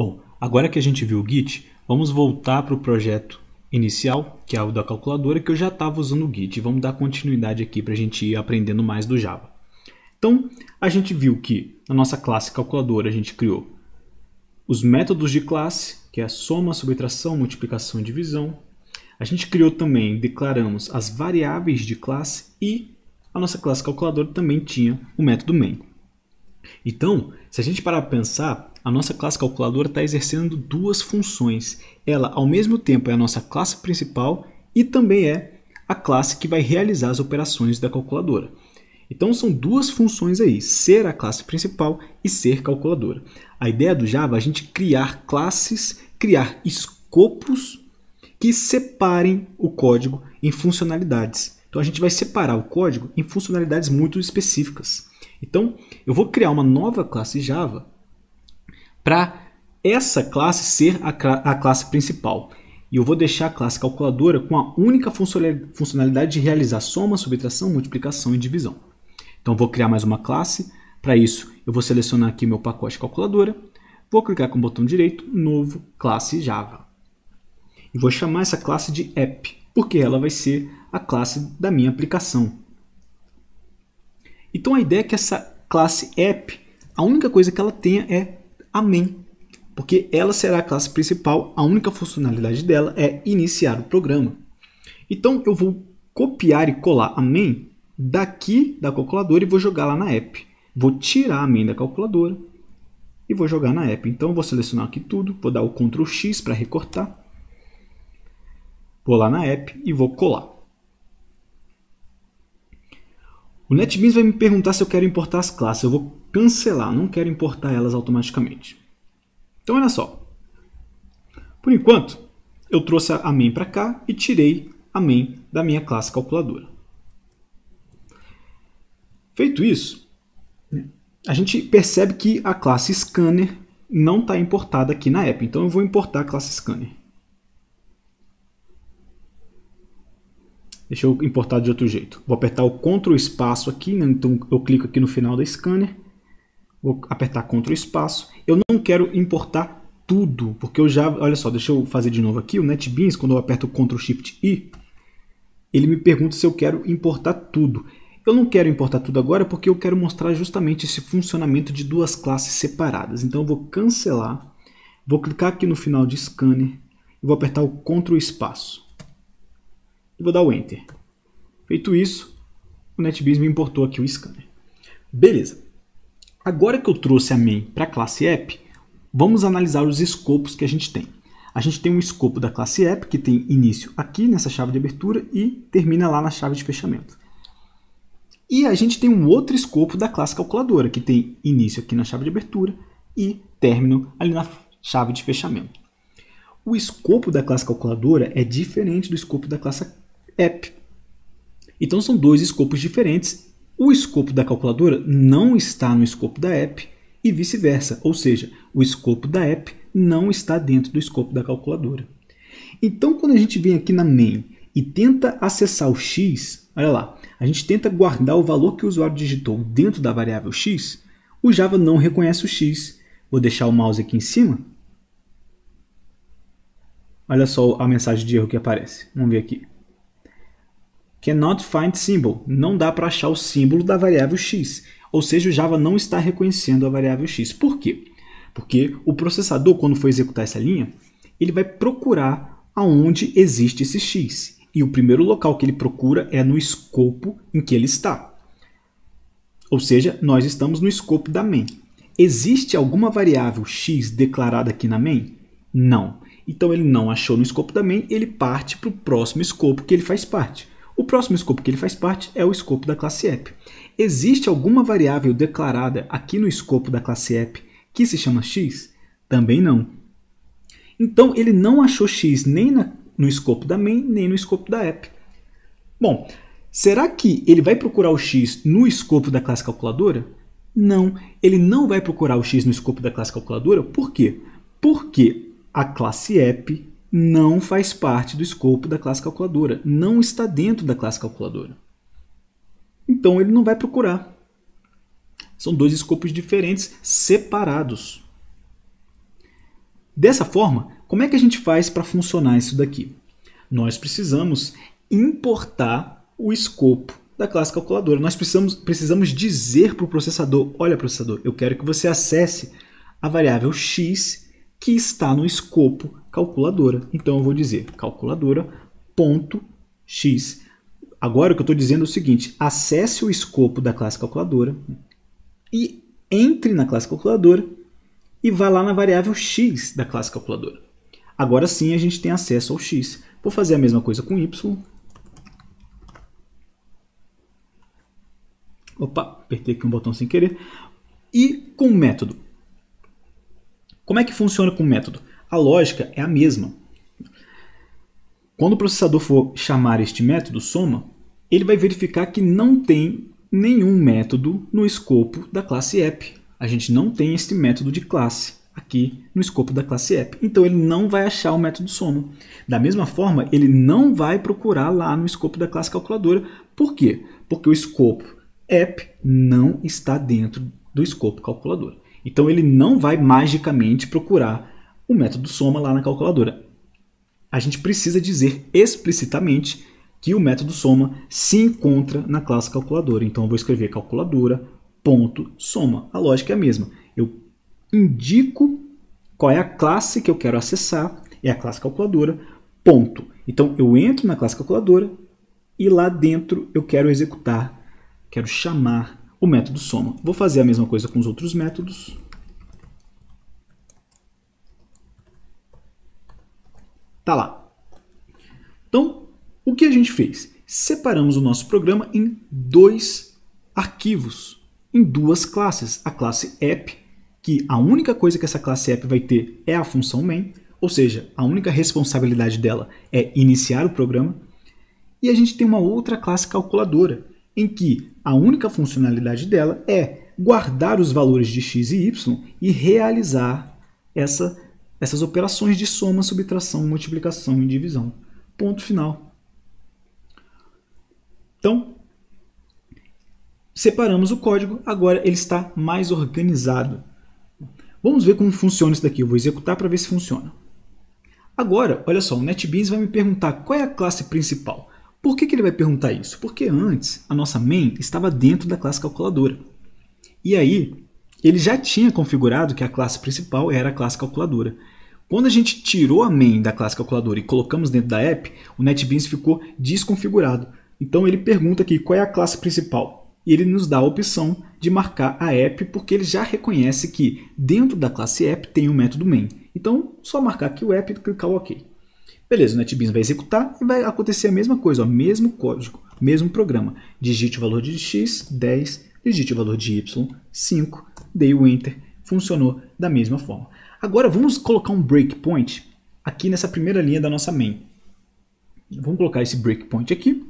Bom, agora que a gente viu o Git, vamos voltar para o projeto inicial, que é o da calculadora, que eu já estava usando o Git. Vamos dar continuidade aqui para a gente ir aprendendo mais do Java. Então, a gente viu que na nossa classe calculadora a gente criou os métodos de classe, que é a soma, subtração, multiplicação e divisão. A gente criou também, declaramos as variáveis de classe e a nossa classe calculadora também tinha o método main. Então, se a gente parar para pensar, a nossa classe calculadora está exercendo duas funções. Ela, ao mesmo tempo, é a nossa classe principal e também é a classe que vai realizar as operações da calculadora. Então, são duas funções aí, ser a classe principal e ser calculadora. A ideia do Java é a gente criar classes, criar escopos que separem o código em funcionalidades. Então, a gente vai separar o código em funcionalidades muito específicas. Então, eu vou criar uma nova classe Java para essa classe ser a classe principal. E eu vou deixar a classe calculadora com a única funcionalidade de realizar soma, subtração, multiplicação e divisão. Então, vou criar mais uma classe. Para isso, eu vou selecionar aqui meu pacote calculadora. Vou clicar com o botão direito, novo, classe Java. E vou chamar essa classe de app, porque ela vai ser a classe da minha aplicação. Então, a ideia é que essa classe app, a única coisa que ela tenha é a main, porque ela será a classe principal, a única funcionalidade dela é iniciar o programa. Então, eu vou copiar e colar a main daqui da calculadora e vou jogar lá na app. Vou tirar a main da calculadora e vou jogar na app. Então, eu vou selecionar aqui tudo, vou dar o Ctrl X para recortar. Vou lá na app e vou colar. O NetBeans vai me perguntar se eu quero importar as classes. Eu vou cancelar, não quero importar elas automaticamente. Então, olha só. Por enquanto, eu trouxe a main para cá e tirei a main da minha classe calculadora. Feito isso, a gente percebe que a classe scanner não está importada aqui na app. Então, eu vou importar a classe scanner. Deixa eu importar de outro jeito. Vou apertar o Ctrl espaço aqui, né? Então eu clico aqui no final da scanner. Vou apertar Ctrl espaço. Eu não quero importar tudo, porque eu já... Olha só, deixa eu fazer de novo aqui. O NetBeans, quando eu aperto o Ctrl Shift I, ele me pergunta se eu quero importar tudo. Eu não quero importar tudo agora porque eu quero mostrar justamente esse funcionamento de duas classes separadas. Então eu vou cancelar, vou clicar aqui no final de scanner e vou apertar o Ctrl espaço. E vou dar o Enter. Feito isso, o NetBeans me importou aqui o scanner. Beleza. Agora que eu trouxe a main para a classe app, vamos analisar os escopos que a gente tem. A gente tem um escopo da classe app que tem início aqui nessa chave de abertura e termina lá na chave de fechamento. E a gente tem um outro escopo da classe calculadora que tem início aqui na chave de abertura e término ali na chave de fechamento. O escopo da classe calculadora é diferente do escopo da classe app. Então são dois escopos diferentes. O escopo da calculadora não está no escopo da app e vice-versa, ou seja, o escopo da app não está dentro do escopo da calculadora. Então quando a gente vem aqui na main e tenta acessar o x, olha lá, a gente tenta guardar o valor que o usuário digitou dentro da variável x, o Java não reconhece o x. Vou deixar o mouse aqui em cima. Olha só a mensagem de erro que aparece. Vamos ver aqui. Cannot find symbol. Não dá para achar o símbolo da variável x. Ou seja, o Java não está reconhecendo a variável x. Por quê? Porque o processador, quando for executar essa linha, ele vai procurar aonde existe esse x. E o primeiro local que ele procura é no escopo em que ele está. Ou seja, nós estamos no escopo da main. Existe alguma variável x declarada aqui na main? Não. Então, ele não achou no escopo da main, ele parte para o próximo escopo que ele faz parte. O próximo escopo que ele faz parte é o escopo da classe app. Existe alguma variável declarada aqui no escopo da classe app que se chama x? Também não. Então, ele não achou x nem no escopo da main, nem no escopo da app. Bom, será que ele vai procurar o x no escopo da classe calculadora? Não, ele não vai procurar o x no escopo da classe calculadora. Por quê? Porque a classe app não faz parte do escopo da classe calculadora, não está dentro da classe calculadora. Então ele não vai procurar. São dois escopos diferentes, separados. Dessa forma, como é que a gente faz para funcionar isso daqui? Nós precisamos importar o escopo da classe calculadora. Nós precisamos dizer para o processador, olha processador, eu quero que você acesse a variável x que está no escopo calculadora. Então eu vou dizer calculadora.x. Agora o que eu estou dizendo é o seguinte, acesse o escopo da classe calculadora e entre na classe calculadora e vá lá na variável x da classe calculadora. Agora sim a gente tem acesso ao x. Vou fazer a mesma coisa com y. Opa, apertei aqui um botão sem querer. E com o método. Como é que funciona com o método? A lógica é a mesma. Quando o processador for chamar este método soma, ele vai verificar que não tem nenhum método no escopo da classe app. A gente não tem este método de classe aqui no escopo da classe app. Então ele não vai achar o método soma. Da mesma forma, ele não vai procurar lá no escopo da classe calculadora. Por quê? Porque o escopo app não está dentro do escopo calculadora. Então ele não vai magicamente procurar o método soma lá na calculadora. A gente precisa dizer explicitamente que o método soma se encontra na classe calculadora. Então eu vou escrever calculadora.soma. A lógica é a mesma. Eu indico qual é a classe que eu quero acessar, é a classe calculadora, ponto. Então eu entro na classe calculadora e lá dentro eu quero executar, quero chamar o método soma. Vou fazer a mesma coisa com os outros métodos. Tá lá. Então, o que a gente fez? Separamos o nosso programa em dois arquivos, em duas classes. A classe app, que a única coisa que essa classe app vai ter é a função main, ou seja, a única responsabilidade dela é iniciar o programa. E a gente tem uma outra classe calculadora, em que a única funcionalidade dela é guardar os valores de x e y e realizar essas operações de soma, subtração, multiplicação e divisão. Ponto final. Então, separamos o código, agora ele está mais organizado. Vamos ver como funciona isso daqui. Eu vou executar para ver se funciona. Agora, olha só, o NetBeans vai me perguntar qual é a classe principal. Por que ele vai perguntar isso? Porque antes a nossa main estava dentro da classe calculadora. E aí, ele já tinha configurado que a classe principal era a classe calculadora. Quando a gente tirou a main da classe calculadora e colocamos dentro da app, o NetBeans ficou desconfigurado. Então ele pergunta aqui qual é a classe principal. E ele nos dá a opção de marcar a app, porque ele já reconhece que dentro da classe app tem o método main. Então, só marcar aqui o app e clicar o OK. Beleza, o NetBeans vai executar e vai acontecer a mesma coisa, ó, mesmo código, mesmo programa. Digite o valor de x, 10, digite o valor de y, 5, dei o Enter, funcionou da mesma forma. Agora vamos colocar um breakpoint aqui nessa primeira linha da nossa main. Vamos colocar esse breakpoint aqui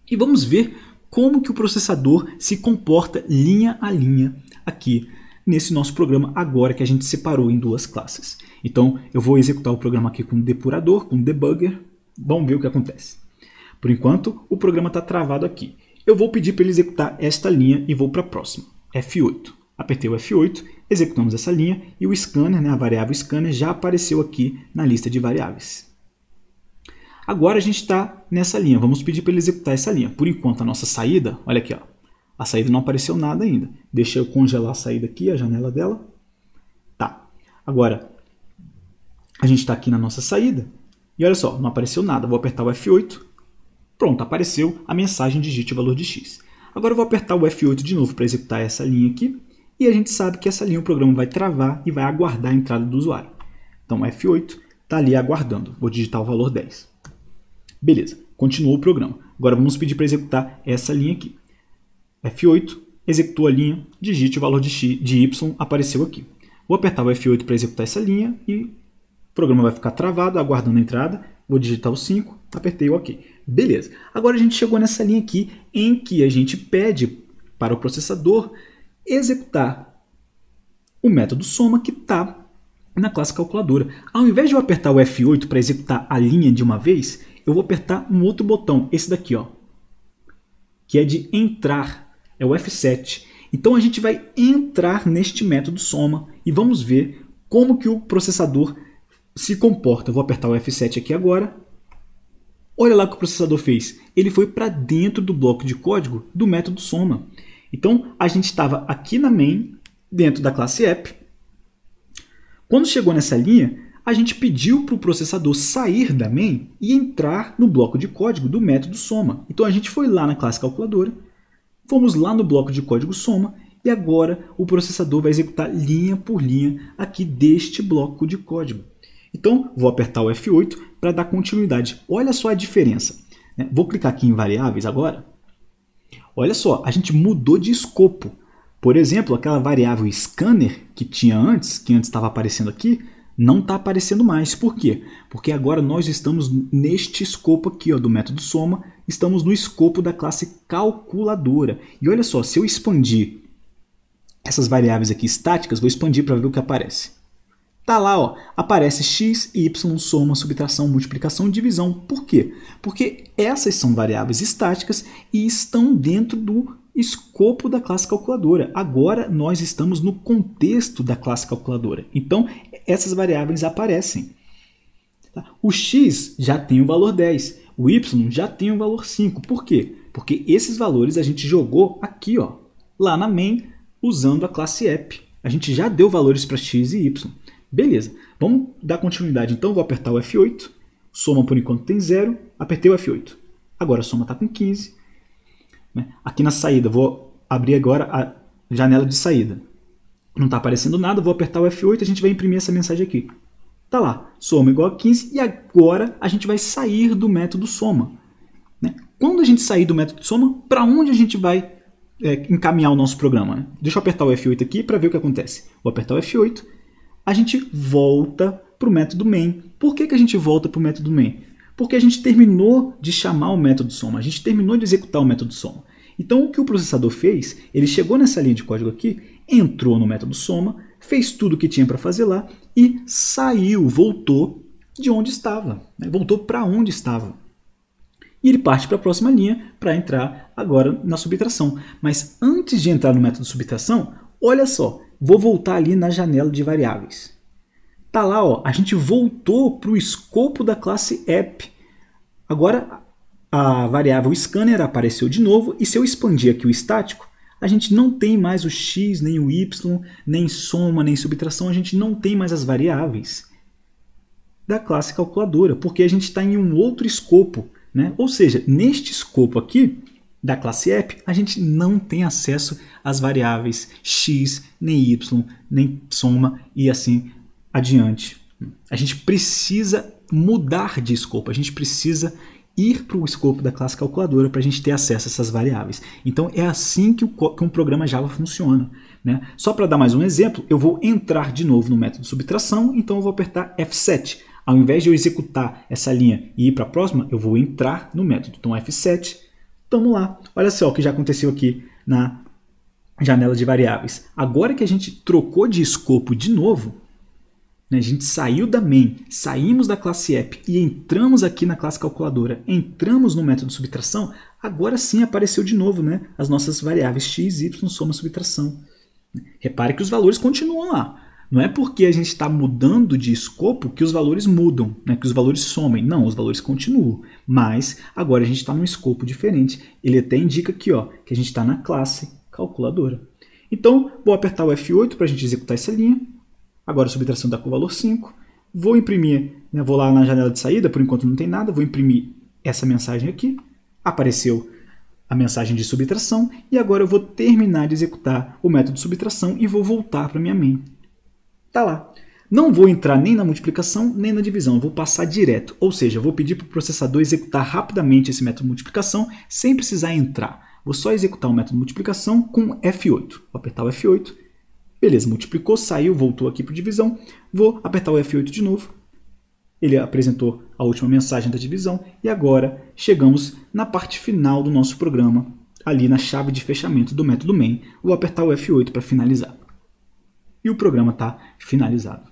e vamos ver como que o processador se comporta linha a linha aqui nesse nosso programa agora que a gente separou em duas classes. Então eu vou executar o programa aqui com o depurador, com o debugger, vamos ver o que acontece. Por enquanto o programa está travado aqui. Eu vou pedir para ele executar esta linha e vou para a próxima, F8. Apertei o F8, executamos essa linha e o scanner, a variável scanner, já apareceu aqui na lista de variáveis. Agora a gente está nessa linha, vamos pedir para ele executar essa linha. Por enquanto a nossa saída, olha aqui, ó, a saída não apareceu nada ainda. Deixa eu congelar a saída aqui, a janela dela. Tá, agora a gente está aqui na nossa saída e olha só, não apareceu nada. Vou apertar o F8, pronto, apareceu a mensagem digite o valor de x. Agora eu vou apertar o F8 de novo para executar essa linha aqui. E a gente sabe que essa linha o programa vai travar e vai aguardar a entrada do usuário. Então F8 está ali aguardando. Vou digitar o valor 10. Beleza, continuou o programa. Agora vamos pedir para executar essa linha aqui. F8, executou a linha, digite o valor de y, apareceu aqui. Vou apertar o F8 para executar essa linha e o programa vai ficar travado, aguardando a entrada. Vou digitar o 5, apertei o OK. Beleza, agora a gente chegou nessa linha aqui em que a gente pede para o processador executar o método soma que está na classe calculadora. Ao invés de eu apertar o F8 para executar a linha de uma vez, eu vou apertar um outro botão, esse daqui, ó, que é de entrar, é o F7. Então a gente vai entrar neste método soma e vamos ver como que o processador se comporta. Eu vou apertar o F7 aqui agora. Olha lá o que o processador fez. Ele foi para dentro do bloco de código do método soma. Então, a gente estava aqui na main, dentro da classe app. Quando chegou nessa linha, a gente pediu para o processador sair da main e entrar no bloco de código do método soma. Então, a gente foi lá na classe calculadora, fomos lá no bloco de código soma e agora o processador vai executar linha por linha aqui deste bloco de código. Então, vou apertar o F8 para dar continuidade. Olha só a diferença. Vou clicar aqui em variáveis agora. Olha só, a gente mudou de escopo. Por exemplo, aquela variável scanner que tinha antes, que antes estava aparecendo aqui, não está aparecendo mais. Por quê? Porque agora nós estamos neste escopo aqui ó, do método soma, estamos no escopo da classe calculadora. E olha só, se eu expandir essas variáveis aqui estáticas, vou expandir para ver o que aparece. Tá lá, ó, aparece x, y, soma, subtração, multiplicação e divisão. Por quê? Porque essas são variáveis estáticas e estão dentro do escopo da classe calculadora. Agora nós estamos no contexto da classe calculadora. Então, essas variáveis aparecem. O x já tem o valor 10, o y já tem o valor 5. Por quê? Porque esses valores a gente jogou aqui, ó, lá na main, usando a classe app. A gente já deu valores para x e y. Beleza, vamos dar continuidade. Então, vou apertar o F8. Soma, por enquanto, tem 0. Apertei o F8. Agora, a soma está com 15. Aqui na saída, vou abrir agora a janela de saída. Não está aparecendo nada, vou apertar o F8 e a gente vai imprimir essa mensagem aqui. Está lá, soma igual a 15. E agora, a gente vai sair do método soma. Quando a gente sair do método soma, para onde a gente vai encaminhar o nosso programa? Deixa eu apertar o F8 aqui para ver o que acontece. Vou apertar o F8. A gente volta para o método main. Por que a gente volta para o método main? Porque a gente terminou de chamar o método soma, a gente terminou de executar o método soma. Então, o que o processador fez, ele chegou nessa linha de código aqui, entrou no método soma, fez tudo o que tinha para fazer lá e saiu, voltou de onde estava, voltou para onde estava. E ele parte para a próxima linha para entrar agora na subtração. Mas antes de entrar no método subtração, olha só, vou voltar ali na janela de variáveis. Tá lá, ó, a gente voltou para o escopo da classe app. Agora a variável scanner apareceu de novo e se eu expandir aqui o estático, a gente não tem mais o x, nem o y, nem soma, nem subtração, a gente não tem mais as variáveis da classe calculadora, porque a gente está em um outro escopo, né? Ou seja, neste escopo aqui da classe app, a gente não tem acesso às variáveis x, nem y, nem soma e assim adiante. A gente precisa mudar de escopo, a gente precisa ir para o escopo da classe calculadora para a gente ter acesso a essas variáveis. Então é assim que um programa Java funciona, né? Só para dar mais um exemplo, eu vou entrar de novo no método subtração, então eu vou apertar F7. Ao invés de eu executar essa linha e ir para a próxima, eu vou entrar no método. Então F7, estamos lá. Olha só o que já aconteceu aqui na janela de variáveis. Agora que a gente trocou de escopo de novo, a gente saiu da main, saímos da classe app e entramos aqui na classe calculadora, entramos no método subtração, agora sim apareceu de novo, né, as nossas variáveis x, y, soma, subtração. Repare que os valores continuam lá. Não é porque a gente está mudando de escopo que os valores mudam, né, que os valores somem. Não, os valores continuam. Mas agora a gente está num escopo diferente. Ele até indica aqui ó, que a gente está na classe calculadora. Então, vou apertar o F8 para a gente executar essa linha. Agora a subtração está com o valor 5. Vou imprimir, né, vou lá na janela de saída, por enquanto não tem nada. Vou imprimir essa mensagem aqui. Apareceu a mensagem de subtração. E agora eu vou terminar de executar o método de subtração e vou voltar para a minha main. Tá lá. Não vou entrar nem na multiplicação, nem na divisão. Eu vou passar direto. Ou seja, eu vou pedir para o processador executar rapidamente esse método de multiplicação sem precisar entrar. Vou só executar o método de multiplicação com F8. Vou apertar o F8. Beleza, multiplicou, saiu, voltou aqui para divisão. Vou apertar o F8 de novo. Ele apresentou a última mensagem da divisão. E agora chegamos na parte final do nosso programa, ali na chave de fechamento do método main. Vou apertar o F8 para finalizar. E o programa está finalizado.